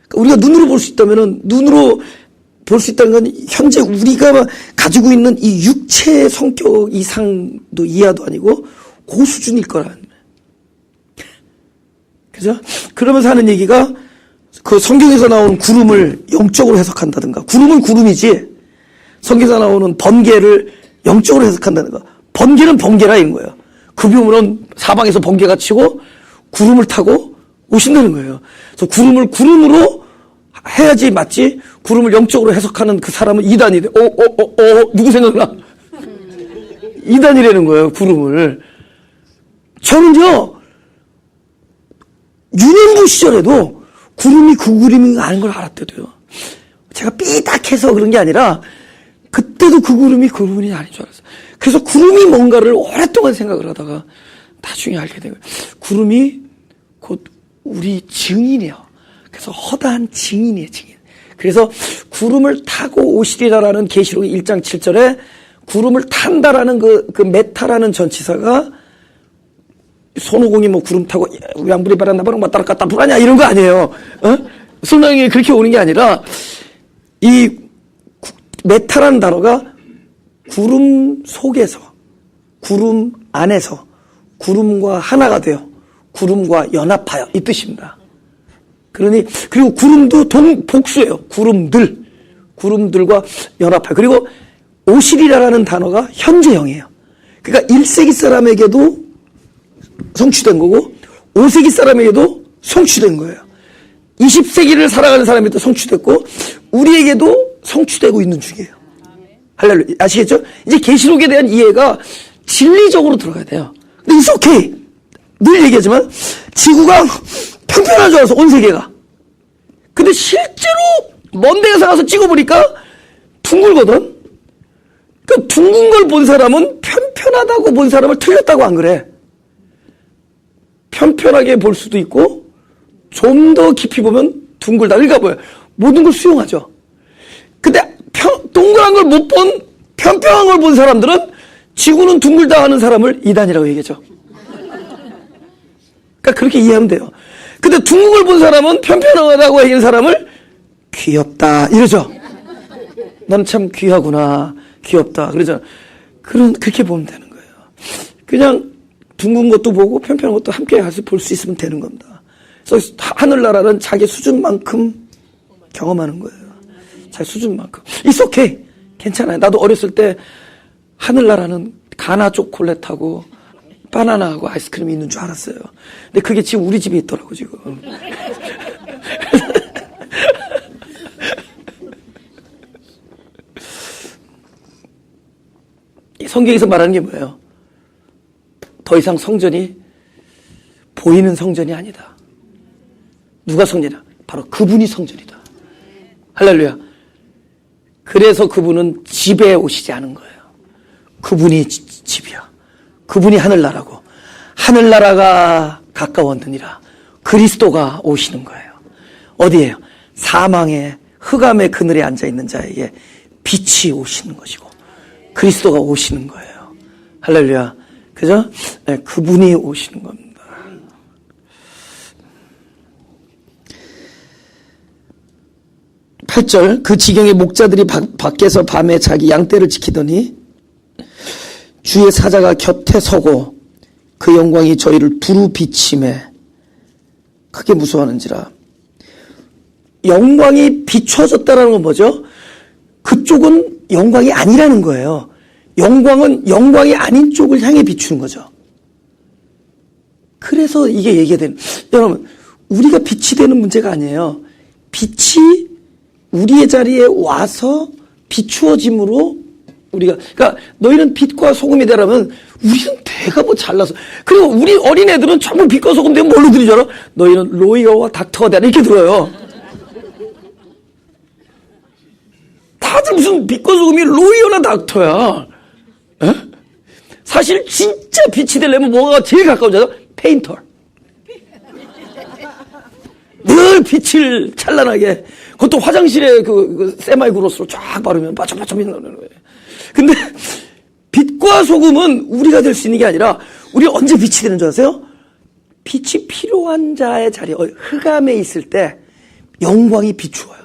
그러니까 우리가 눈으로 볼 수 있다면은, 눈으로 볼 수 있다는 건 현재 우리가 가지고 있는 이 육체의 성격 이상도 이하도 아니고 그 수준일 거라는 거예요. 그죠? 그러면서 하는 얘기가 그 성경에서 나오는 구름을 영적으로 해석한다든가, 구름은 구름이지 성경에서 나오는 번개를 영적으로 해석한다든가, 번개는 번개라 이런 거예요. 급유물은 사방에서 번개가 치고 구름을 타고 오신다는 거예요. 그래서 구름을 구름으로 해야지 맞지, 구름을 영적으로 해석하는 그 사람은 이단이래. 누구 생각나? 이단이라는 거예요, 구름을. 저는요, 유년부 시절에도 구름이 그 구름인가 아는 걸 알았대도요. 제가 삐딱해서 그런 게 아니라 그때도 그 구름이 그 구름이 아닌 줄 알았어요. 그래서 구름이 뭔가를 오랫동안 생각을 하다가 나중에 알게 된 거예요. 구름이 곧 우리 증인이에요. 그래서 허다한 증인이에요, 증인. 그래서 구름을 타고 오시리라라는 계시록 1장 7절에 구름을 탄다라는 그 메타라는 전치사가 손오공이 뭐 구름 타고 양불이 바란다 바랑 왔다 갔다 불하냐 이런 거 아니에요. 성경에 그렇게 오는 게 아니라 이 메타라는 단어가 구름 속에서, 구름 안에서, 구름과 하나가 되어 구름과 연합하여 이 뜻입니다. 그러니 그리고 구름도 복수예요. 구름들과 연합하여. 그리고 오시리라라는 단어가 현재형이에요. 그러니까 1세기 사람에게도 성취된 거고 5세기 사람에게도 성취된 거예요. 20세기를 살아가는 사람에게도 성취됐고 우리에게도 성취되고 있는 중이에요. 할렐루야. 아시겠죠? 이제 계시록에 대한 이해가 진리적으로 들어가야 돼요. 근데 it's okay. 늘 얘기하지만 지구가 평평한 줄 알아서 온 세계가. 근데 실제로 먼 데서 가서 찍어보니까 둥글거든. 그 둥근 걸 본 사람은 편편하다고 본 사람을 틀렸다고 안 그래. 편편하게 볼 수도 있고 좀 더 깊이 보면 둥글다. 그러니까 뭐야? 모든 걸 수용하죠. 근데 동그란 걸 못 본 편평한 걸 본 사람들은 지구는 둥글다 하는 사람을 이단이라고 얘기하죠. 그러니까 그렇게 이해하면 돼요. 근데 둥근 걸 본 사람은 편편하다고 얘기하는 사람을 귀엽다 이러죠. 넌 참 귀하구나, 귀엽다 그러죠. 그렇게 보면 되는 거예요. 그냥 둥근 것도 보고 편편한 것도 함께 가서 볼 수 있으면 되는 겁니다. 그래서 하늘나라는 자기 수준만큼 경험하는 거예요. 자기 수준만큼. It's okay. 괜찮아요. 나도 어렸을 때 하늘나라는 가나 초콜릿하고 바나나하고 아이스크림이 있는 줄 알았어요. 근데 그게 지금 우리 집에 있더라고, 지금. 성경에서 말하는 게 뭐예요? 더 이상 성전이 보이는 성전이 아니다. 누가 성전이야? 바로 그분이 성전이다. 할렐루야. 그래서 그분은 집에 오시지 않은 거예요. 그분이 집이야. 그분이 하늘나라고. 하늘나라가 가까웠느니라. 그리스도가 오시는 거예요. 어디에요? 사망의 흑암의 그늘에 앉아있는 자에게 빛이 오시는 것이고 그리스도가 오시는 거예요. 할렐루야. 그죠? 네, 그분이 오시는 겁니다. 8절 그 지경의 목자들이 밖에서 밤에 자기 양떼를 지키더니 주의 사자가 곁에 서고 그 영광이 저희를 두루 비침에 크게 무서워하는지라. 영광이 비춰졌다라는 건 뭐죠? 그쪽은 영광이 아니라는 거예요. 영광은 영광이 아닌 쪽을 향해 비추는 거죠. 그래서 이게 얘기가 되는, 여러분 우리가 빛이 되는 문제가 아니에요. 빛이 우리의 자리에 와서 비추어짐으로 우리가, 그러니까 너희는 빛과 소금이 되라면 우리는 대가 뭐 잘나서, 그리고 우리 어린애들은 전부 빛과 소금 되면 뭘로 들리지 않아? 너희는 로이어와 닥터가 되라 이렇게 들어요. 다들 무슨 빛과 소금이 로이어나 닥터야. 에? 사실 진짜 빛이 되려면 뭐가 제일 가까운 자죠? 페인터. 늘 빛을 찬란하게, 그것도 화장실에 그 세마이 그로스로 쫙 바르면 바짝바짝 빛나는 거예요. 근데 빛과 소금은 우리가 될 수 있는 게 아니라 우리 언제 빛이 되는 줄 아세요? 빛이 필요한 자의 자리, 흑암에 있을 때 영광이 비추어요.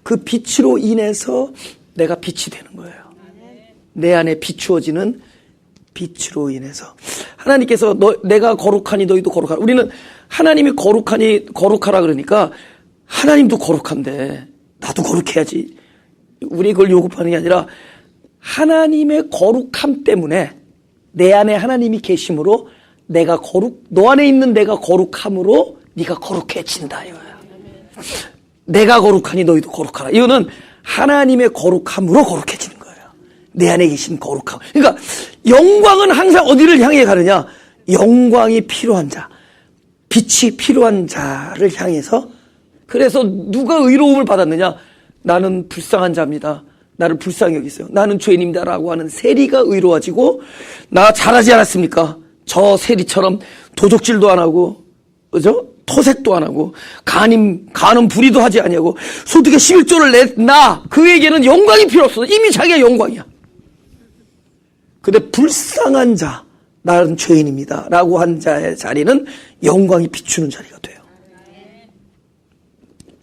그 빛으로 인해서 내가 빛이 되는 거예요. 내 안에 비추어지는 빛으로 인해서. 하나님께서 내가 거룩하니 너희도 거룩하라. 우리는 하나님이 거룩하니 거룩하라 그러니까 하나님도 거룩한데 나도 거룩해야지. 우리 그걸 요구하는 게 아니라 하나님의 거룩함 때문에 내 안에 하나님이 계심으로 내가 너 안에 있는 내가 거룩함으로 네가 거룩해진다 이거야. 내가 거룩하니 너희도 거룩하라. 이거는 하나님의 거룩함으로 거룩해지는 거예요. 내 안에 계신 거룩함. 그러니까 영광은 항상 어디를 향해 가느냐? 영광이 필요한 자, 빛이 필요한 자를 향해서. 그래서 누가 의로움을 받았느냐? 나는 불쌍한 자입니다. 나를 불쌍히 여기세요. 나는 죄인입니다라고 하는 세리가 의로워지고, 나 잘하지 않았습니까? 저 세리처럼 도적질도 안 하고, 그죠? 토색도 안 하고, 간음 불의도 하지 아니하고, 소득의 11조를 냈나? 그에게는 영광이 필요 없어. 이미 자기가 영광이야. 근데 불쌍한 자, 나는 죄인입니다. 라고 한 자의 자리는 영광이 비추는 자리가 돼요.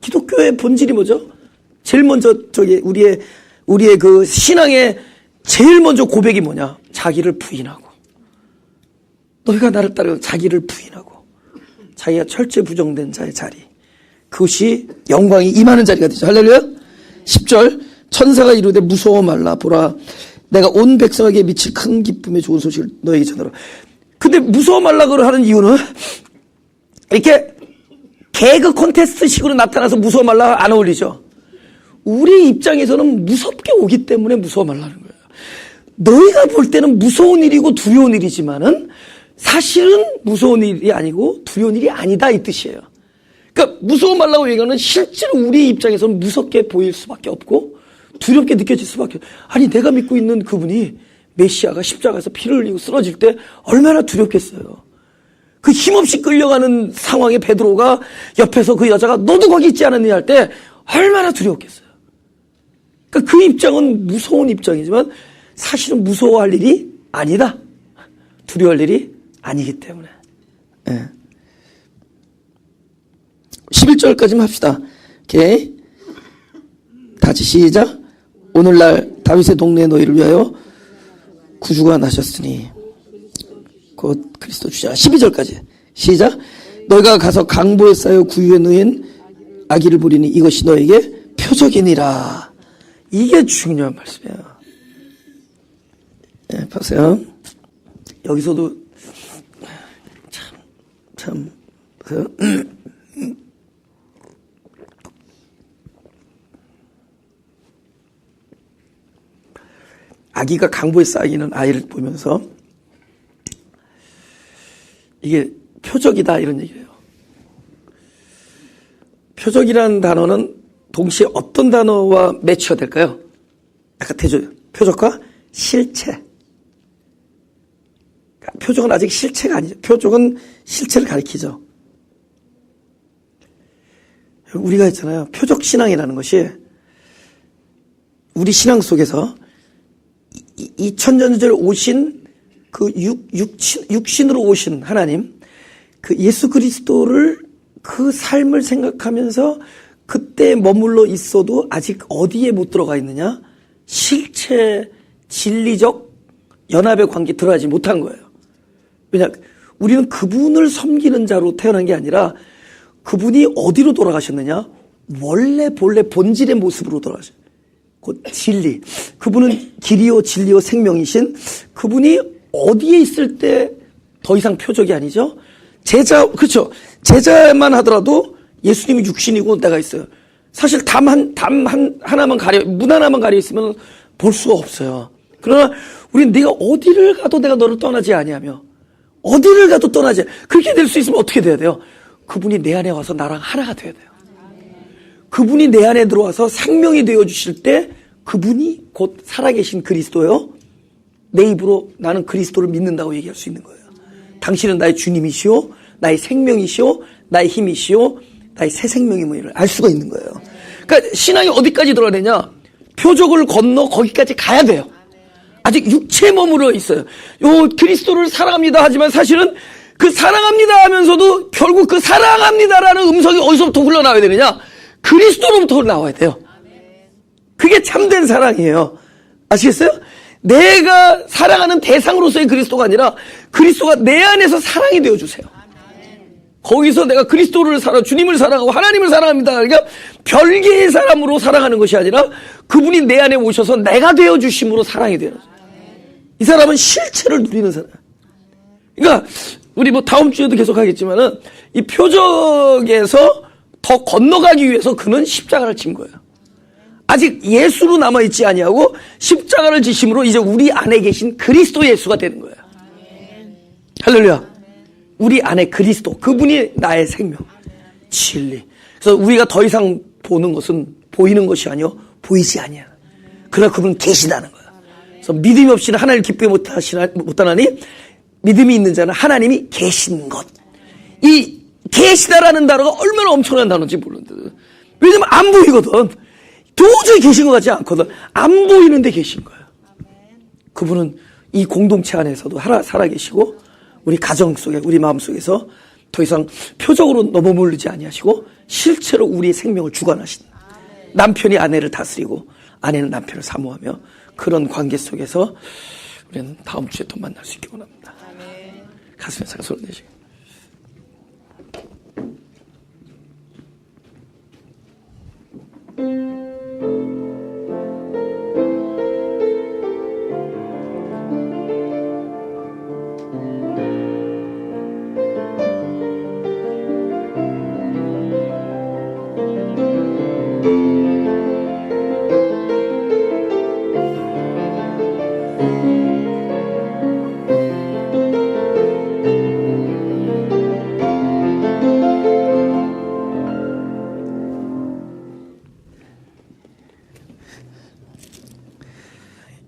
기독교의 본질이 뭐죠? 제일 먼저, 우리의 그 신앙의 제일 먼저 고백이 뭐냐? 자기를 부인하고. 너희가 나를 따르면 자기를 부인하고. 자기가 철저히 부정된 자의 자리. 그것이 영광이 임하는 자리가 되죠. 할렐루야. 10절. 천사가 이르되 무서워 말라. 보라. 내가 온 백성에게 미칠 큰 기쁨의 좋은 소식을 너에게 전하라. 근데 무서워 말라고 하는 이유는 이렇게 개그 콘테스트 식으로 나타나서 무서워 말라 안 어울리죠. 우리 입장에서는 무섭게 오기 때문에 무서워 말라는 거예요. 너희가 볼 때는 무서운 일이고 두려운 일이지만은 사실은 무서운 일이 아니고 두려운 일이 아니다 이 뜻이에요. 그러니까 무서워 말라고 얘기하는 실제로 우리 입장에서는 무섭게 보일 수밖에 없고 두렵게 느껴질 수밖에 없어요. 아니 내가 믿고 있는 그분이 메시아가 십자가에서 피를 흘리고 쓰러질 때 얼마나 두렵겠어요. 그 힘없이 끌려가는 상황에 베드로가 옆에서 그 여자가 너도 거기 있지 않았느냐 할 때 얼마나 두려웠겠어요. 그러니까 그 입장은 무서운 입장이지만 사실은 무서워할 일이 아니다. 두려워할 일이 아니기 때문에. 네. 11절까지만 합시다. 오케이. 다시 시작. 오늘날 다윗의 동네에 너희를 위하여 구주가 나셨으니 곧 그리스도 주자. 12절까지 시작. 너희가 가서 강보에 쌓여 구유에 놓인 아기를 부리니 이것이 너에게 표적이니라. 이게 중요한 말씀이에요. 네, 보세요. 여기서도 참 보세요. 아기가 강보에 쌓이는 아이를 보면서 이게 표적이다 이런 얘기예요. 표적이라는 단어는 동시에 어떤 단어와 매치가 될까요? 아까 표적과 실체. 표적은 아직 실체가 아니죠. 표적은 실체를 가리키죠. 우리가 했잖아요. 표적 신앙이라는 것이 우리 신앙 속에서 2000년 전에 오신 그 육신으로 오신 하나님, 그 예수 그리스도를 그 삶을 생각하면서 그때 머물러 있어도 아직 어디에 못 들어가 있느냐? 실체, 진리적 연합의 관계에 들어가지 못한 거예요. 왜냐, 우리는 그분을 섬기는 자로 태어난 게 아니라 그분이 어디로 돌아가셨느냐? 원래 본래 본질의 모습으로 돌아가셨어요. 곧 진리. 그분은 길이요 진리요 생명이신 그분이 어디에 있을 때 더 이상 표적이 아니죠. 그렇죠. 제자만 하더라도 예수님이 육신이고 내가 있어요. 사실 문 하나만 가려 있으면 볼 수가 없어요. 그러나 우리는 네가 어디를 가도 내가 너를 떠나지 아니하며 어디를 가도 떠나지. 그렇게 될 수 있으면 어떻게 돼야 돼요? 그분이 내 안에 와서 나랑 하나가 돼야 돼요. 그분이 내 안에 들어와서 생명이 되어 주실 때 그분이 곧 살아계신 그리스도요. 내 입으로 나는 그리스도를 믿는다고 얘기할 수 있는 거예요. 당신은 나의 주님이시오, 나의 생명이시오, 나의 힘이시오, 나의 새 생명임을 알 수가 있는 거예요. 그러니까 신앙이 어디까지 들어가느냐? 표적을 건너 거기까지 가야 돼요. 아직 육체에 머물러 있어요. 그리스도를 사랑합니다 하지만 사실은 그 사랑합니다 하면서도 결국 그 사랑합니다라는 음성이 어디서부터 흘러나와야 되느냐? 그리스도로부터 나와야 돼요. 그게 참된 사랑이에요. 아시겠어요? 내가 사랑하는 대상으로서의 그리스도가 아니라 그리스도가 내 안에서 사랑이 되어주세요. 거기서 내가 그리스도를 주님을 사랑하고 하나님을 사랑합니다. 그러니까 별개의 사람으로 사랑하는 것이 아니라 그분이 내 안에 오셔서 내가 되어주심으로 사랑이 되는 거예요. 이 사람은 실체를 누리는 사람. 그러니까 우리 다음 주에도 계속 하겠지만은 이 표적에서 더 건너가기 위해서 그는 십자가를 진 거예요. 아직 예수로 남아있지 아니하고 십자가를 지심으로 이제 우리 안에 계신 그리스도 예수가 되는 거예요. 할렐루야. 우리 안에 그리스도, 그분이 나의 생명, 진리. 그래서 우리가 더 이상 보는 것은 보이는 것이 아니요 보이지 아니야. 그러나 그분은 계시다는 거야. 그래서 믿음이 없이는 하나님을 기쁘게 못하나니 믿음이 있는 자는 하나님이 계신 것. 이 계시다라는 단어가 얼마나 엄청난 단어인지 모르는데, 왜냐면 안 보이거든. 도저히 계신 것 같지 않거든. 안 보이는데 계신 거예요. 그분은 이 공동체 안에서도 살아계시고 우리 가정 속에, 우리 마음 속에서 더 이상 표적으로 넘어물리지 아니하시고 실제로 우리의 생명을 주관하신, 남편이 아내를 다스리고 아내는 남편을 사모하며 그런 관계 속에서 우리는 다음 주에 또 만날 수 있기 원합니다. 가슴에 잠깐 손을 내시고.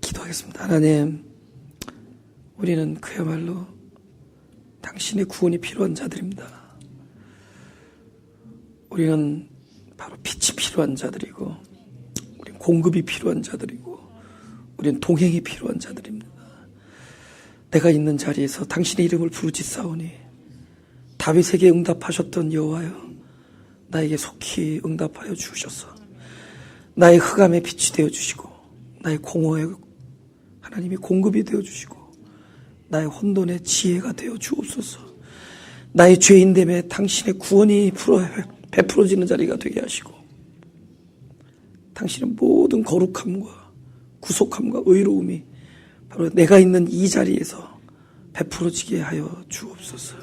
기도하겠습니다. 하나님, 우리는 그야말로 당신의 구원이 필요한 자들입니다. 우리는 바로 빛이 필요한 자들이고, 우리는 공급이 필요한 자들이고, 우리는 동행이 필요한 자들입니다. 내가 있는 자리에서 당신의 이름을 부르짖사오니 다윗에게 응답하셨던 여호와여, 나에게 속히 응답하여 주셔서 나의 흑암에 빛이 되어주시고 나의 공허에 하나님이 공급이 되어주시고 나의 혼돈의 지혜가 되어 주옵소서. 나의 죄인됨에 당신의 구원이 베풀어지는 자리가 되게 하시고 당신의 모든 거룩함과 구속함과 의로움이 바로 내가 있는 이 자리에서 베풀어지게 하여 주옵소서.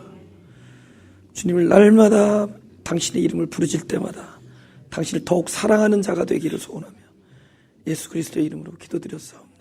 주님을 날마다 당신의 이름을 부르질 때마다 당신을 더욱 사랑하는 자가 되기를 소원하며 예수 그리스도의 이름으로 기도드렸사옵니다.